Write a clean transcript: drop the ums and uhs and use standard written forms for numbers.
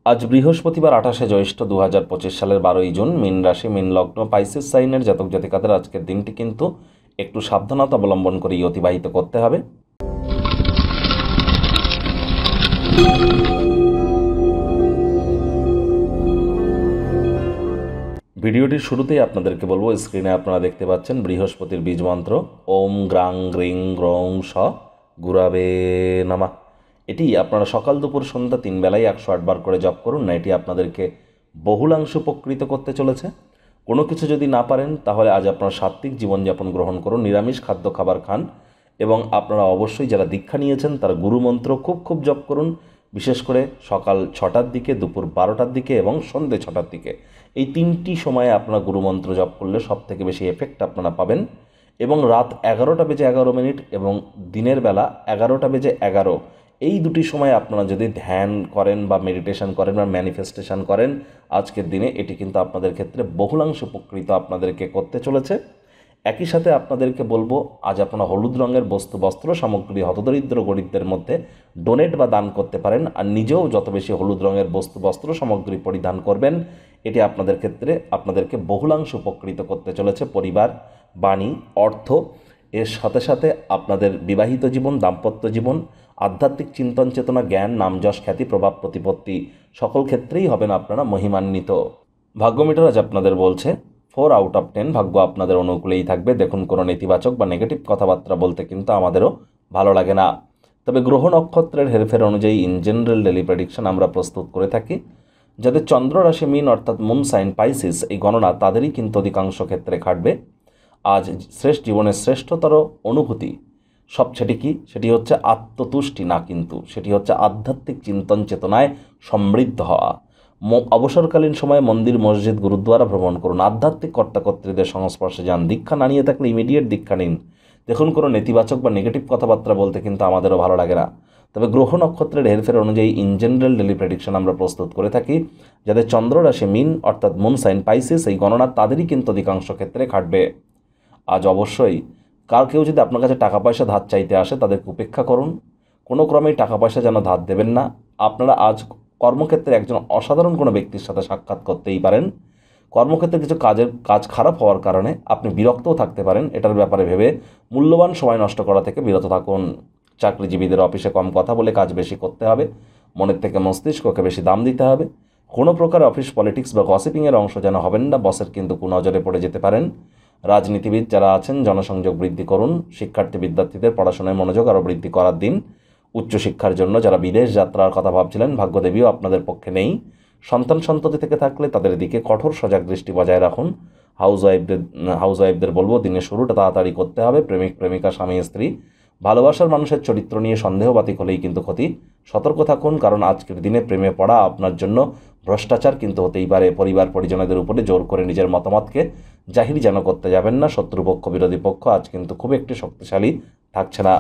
আজ বৃহস্পতিবার 28শে জ্যৈষ্ঠ 2025 সালের 12ই জুন। মীন রাশি, মীন লগ্ন, পাইসেস সাইনের জাতক জাতিকাদের আজকের দিনটি কিন্তু একটু সাবধানতা অবলম্বন করেই অতিবাহিত করতে হবে। ভিডিওটির শুরুতেই আপনাদেরকে বলবো, স্ক্রিনে আপনারা দেখতে পাচ্ছেন বৃহস্পতির বীজ মন্ত্র ওম গ্রাং গ্রিং গ্রং স গুরাবে নামা। এটি আপনারা সকাল দুপুর সন্ধ্যা 3 বেলায় 108 বার করে জপ করুন না। এটি আপনাদেরকে বহুলাংশ উপকৃত করতে চলেছে। কোনো কিছু যদি না পারেন তাহলে আজ আপনারা সাত্ত্বিক জীবনযাপন গ্রহণ করুন, নিরামিষ খাদ্য খাবার খান এবং আপনারা অবশ্যই যারা দীক্ষা নিয়েছেন তারা গুরুমন্ত্র খুব জপ করুন, বিশেষ করে সকাল 6টার দিকে, দুপুর 12টার দিকে এবং সন্ধ্যে 6টার দিকে। এই 3টি সময়ে আপনারা গুরুমন্ত্র জপ করলে সবথেকে বেশি এফেক্ট আপনারা পাবেন। এবং রাত 11টা বেজে 11 মিনিট এবং দিনের বেলা 11টা বেজে 11, এই দুটি সময় আপনারা যদি ধ্যান করেন বা মেডিটেশন করেন বা ম্যানিফেস্টেশন করেন আজকের দিনে, এটি কিন্তু আপনাদের ক্ষেত্রে বহুলাংশ উপকৃত আপনাদেরকে করতে চলেছে। একই সাথে আপনাদেরকে বলবো, আজ আপনারা হলুদ রঙের বস্ত্র সামগ্রী হতদরিদ্র গরিবদের মধ্যে ডোনেট বা দান করতে পারেন। আর নিজেও যত বেশি হলুদ রঙের বস্ত্র সামগ্রী পরিধান করবেন, এটি আপনাদের ক্ষেত্রে আপনাদেরকে বহুলাংশ উপকৃত করতে চলেছে। পরিবার, বাণী, অর্থ, এর সাথে সাথে আপনাদের বিবাহিত জীবন, দাম্পত্য জীবন, আধ্যাত্মিক চিন্তন চেতনা, জ্ঞান, নাম যশ, খ্যাতি, প্রভাব, প্রতিপত্তি সকল ক্ষেত্রেই হবেন আপনারা মহিমান্বিত। ভাগ্যমিটার আজ আপনাদের বলছে 4 আউট অফ 10, ভাগ্য আপনাদের অনুকূলেই থাকবে। দেখুন, কোনো নেতিবাচক বা নেগেটিভ কথাবার্তা বলতে কিন্তু আমাদেরও ভালো লাগে না। তবে গ্রহ নক্ষত্রের হেরফের অনুযায়ী ইন জেনারেল ডেলি প্রেডিকশন আমরা প্রস্তুত করে থাকি। যাদের চন্দ্র রাশি মীন অর্থাৎ মুন সাইন পাইসিস, এই গণনা তাদেরই কিন্তু অধিকাংশ ক্ষেত্রে খাটবে। আজ জীবনের শ্রেষ্ঠতর অনুভূতি সেটি কি? সেটি হচ্ছে আত্মতুষ্টি না, কিন্তু সেটি হচ্ছে আধ্যাত্মিক চিন্তন চেতনায় সমৃদ্ধ হওয়া। অবসরকালীন সময়ে মন্দির, মসজিদ, গুরুদ্বারা ভ্রমণ করুন, আধ্যাত্মিক কর্তাকর্ত্রীদের সংস্পর্শে যান, দীক্ষা না নিয়ে থাকলে ইমিডিয়েট দীক্ষা নিন। দেখুন, কোনো নেতিবাচক বা নেগেটিভ কথাবার্তা বলতে কিন্তু আমাদেরও ভালো লাগে না। তবে গ্রহ নক্ষত্রের হেরফের অনুযায়ী ইন জেনারেল ডেলি প্রেডিকশন আমরা প্রস্তুত করে থাকি। যাদের চন্দ্র রাশি মীন অর্থাৎ মুন সাইন পাইসিস, এই গণনা তাদেরই কিন্তু অধিকাংশ ক্ষেত্রে খাটবে। আজ অবশ্যই কেউ যদি আপনার কাছে টাকা পয়সা ধার চাইতে আসে তাদেরকে উপেক্ষা করুন। কোনো ক্রমেই টাকা পয়সা যেন ধার দেবেন না। আপনারা আজ কর্মক্ষেত্রে একজন অসাধারণ কোনো ব্যক্তির সাথে সাক্ষাৎ করতেই পারেন। কর্মক্ষেত্রে কিছু কাজ খারাপ হওয়ার কারণে আপনি বিরক্তও থাকতে পারেন। এটার ব্যাপারে ভেবে মূল্যবান সময় নষ্ট করা থেকে বিরত থাকুন। চাকরিজীবীদের অফিসে কম কথা বলে কাজ বেশি করতে হবে, মনের থেকে মস্তিষ্ককে বেশি দাম দিতে হবে। কোনো প্রকার অফিস পলিটিক্স বা গসিপিংয়ের অংশ যেন হবেন না, বসের কিন্তু কুনজরে পড়ে যেতে পারেন। রাজনীতিবিদ যারা আছেন জনসংযোগ বৃদ্ধি করুন। শিক্ষার্থী বিদ্যার্থীদের পড়াশোনায় মনোযোগ আরও বৃদ্ধি করার দিন। উচ্চশিক্ষার জন্য যারা বিদেশ যাত্রার কথা ভাবছিলেন, ভাগ্যদেবীও আপনাদের পক্ষে নেই। সন্ততি থেকে থাকলে তাদের দিকে কঠোর সজাগ দৃষ্টি বজায় রাখুন। হাউসওয়াইফদের বলবো, দিনের শুরুটা তাড়াতাড়ি করতে হবে। প্রেমিক প্রেমিকা, স্বামী স্ত্রী, ভালোবাসার মানুষের চরিত্র নিয়ে সন্দেহবাতিক হলেই কিন্তু ক্ষতি। সতর্ক থাকুন, কারণ আজকের দিনে প্রেমে পড়া আপনার জন্য ভ্রষ্টাচার কিন্তু হতেই পারে। পরিবার পরিজনদের উপরে জোর করে নিজের মতামতকে জাহির যেন করতে যাবেন না। শত্রুপক্ষ, বিরোধী পক্ষ আজ কিন্তু খুব একটি শক্তিশালী থাকছে না।